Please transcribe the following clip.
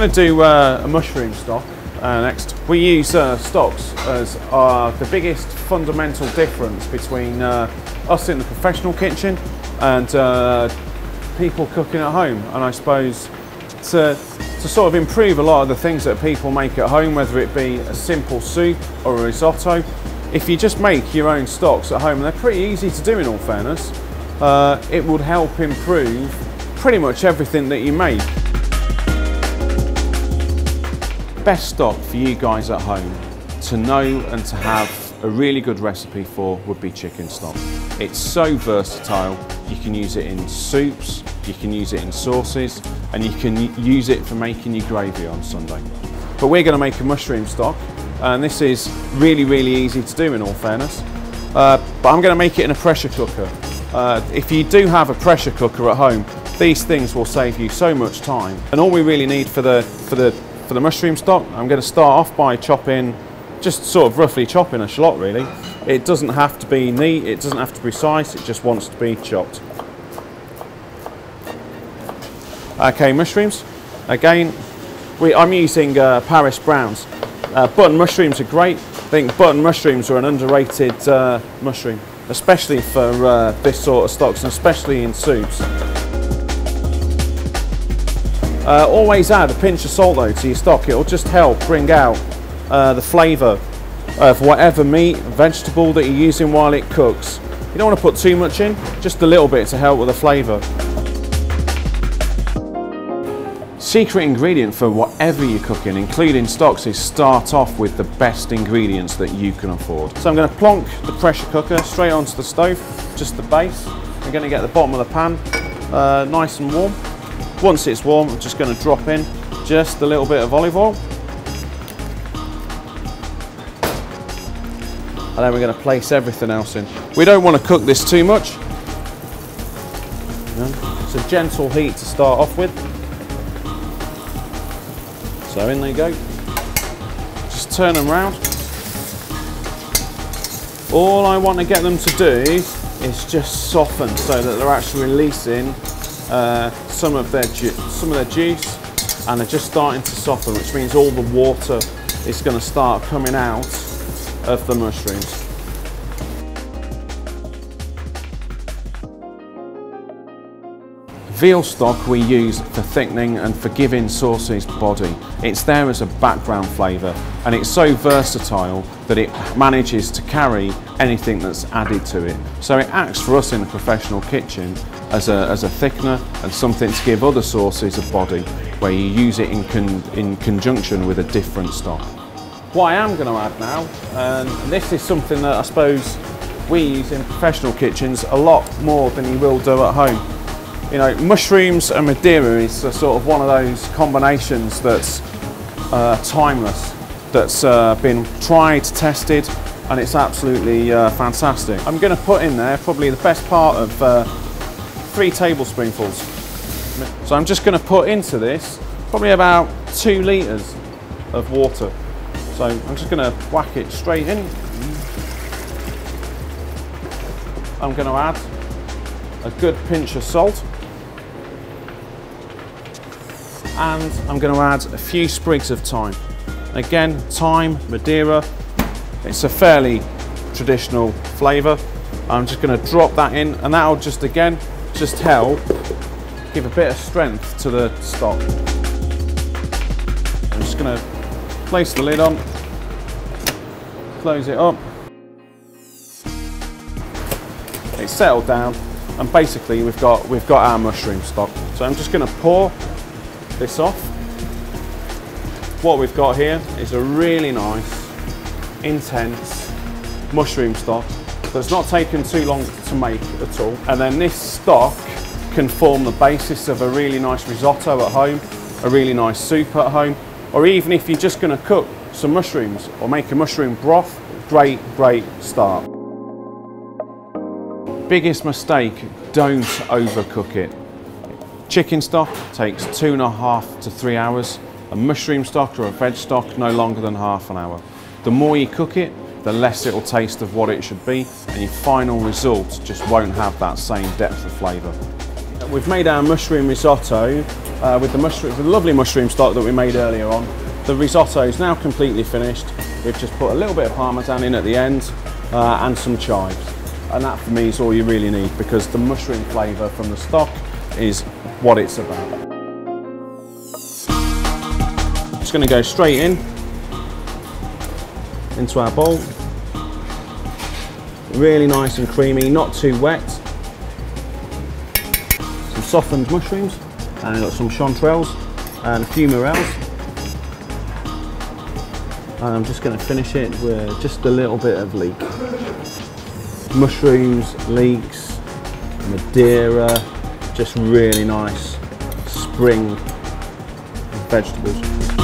going to do a mushroom stock next. We use stocks as the biggest fundamental difference between us in the professional kitchen and people cooking at home. And I suppose to sort of improve a lot of the things that people make at home, whether it be a simple soup or a risotto, if you just make your own stocks at home, and they're pretty easy to do in all fairness, it would help improve pretty much everything that you make. Best stock for you guys at home to know and to have a really good recipe for would be chicken stock. It's so versatile. You can use it in soups, you can use it in sauces, and you can use it for making your gravy on Sunday. But we're going to make a mushroom stock, and this is really easy to do in all fairness. But I'm going to make it in a pressure cooker. If you do have a pressure cooker at home, these things will save you so much time. And all we really need for the mushroom stock, I'm going to start off by chopping, just sort of roughly chopping a shallot really. It doesn't have to be neat, it doesn't have to be precise, it just wants to be chopped. Okay, mushrooms. Again, I'm using Paris browns. Button mushrooms are great. I think button mushrooms are an underrated mushroom, especially for this sort of stocks and especially in soups. Always add a pinch of salt though to your stock. It'll just help bring out the flavour of whatever meat, vegetable that you're using while it cooks. You don't want to put too much in, just a little bit to help with the flavour. Secret ingredient for whatever you're cooking, including stocks, is start off with the best ingredients that you can afford. So I'm going to plonk the pressure cooker straight onto the stove, just the base. I'm going to get the bottom of the pan nice and warm. Once it's warm, I'm just going to drop in just a little bit of olive oil. And then we're going to place everything else in. We don't want to cook this too much. It's a gentle heat to start off with. So in they go. Just turn them round. All I want to get them to do is just soften so that they're actually releasing some of their juice, and they're just starting to soften, which means all the water is going to start coming out of the mushrooms. Veal stock we use for thickening and for giving sauces body. It's there as a background flavour, and it's so versatile that it manages to carry anything that's added to it. So it acts for us in the professional kitchen as a thickener and something to give other sauces a body, where you use it in conjunction with a different stock. What I am going to add now, and this is something that I suppose we use in professional kitchens a lot more than you will do at home. You know, mushrooms and Madeira is sort of one of those combinations that's timeless, that's been tried, tested, and it's absolutely fantastic. I'm going to put in there probably the best part of 3 tablespoonfuls. So I'm just going to put into this probably about 2 litres of water. So I'm just going to whack it straight in. I'm going to add a good pinch of salt. And I'm going to add a few sprigs of thyme. Again, thyme, Madeira, it's a fairly traditional flavour. I'm just going to drop that in, and that'll just help give a bit of strength to the stock. I'm just going to place the lid on, close it up. It's settled down, and basically we've got our mushroom stock. So I'm just going to pour this off. What we've got here is a really nice, intense mushroom stock that's not taken too long to make at all. And then this stock can form the basis of a really nice risotto at home, a really nice soup at home, or even if you're just going to cook some mushrooms or make a mushroom broth, great start. Biggest mistake, don't overcook it. Chicken stock takes 2.5 to 3 hours. A mushroom stock or a veg stock, no longer than half an hour. The more you cook it, the less it'll taste of what it should be, and your final result just won't have that same depth of flavour. We've made our mushroom risotto with the lovely mushroom stock that we made earlier on. The risotto is now completely finished. We've just put a little bit of parmesan in at the end and some chives. And that for me is all you really need, because the mushroom flavour from the stock is what it's about. Just going to go straight into our bowl. Really nice and creamy, not too wet. Some softened mushrooms, and I've got some chanterelles and a few morels. And I'm just going to finish it with just a little bit of leek. Mushrooms, leeks, Madeira, just really nice spring vegetables.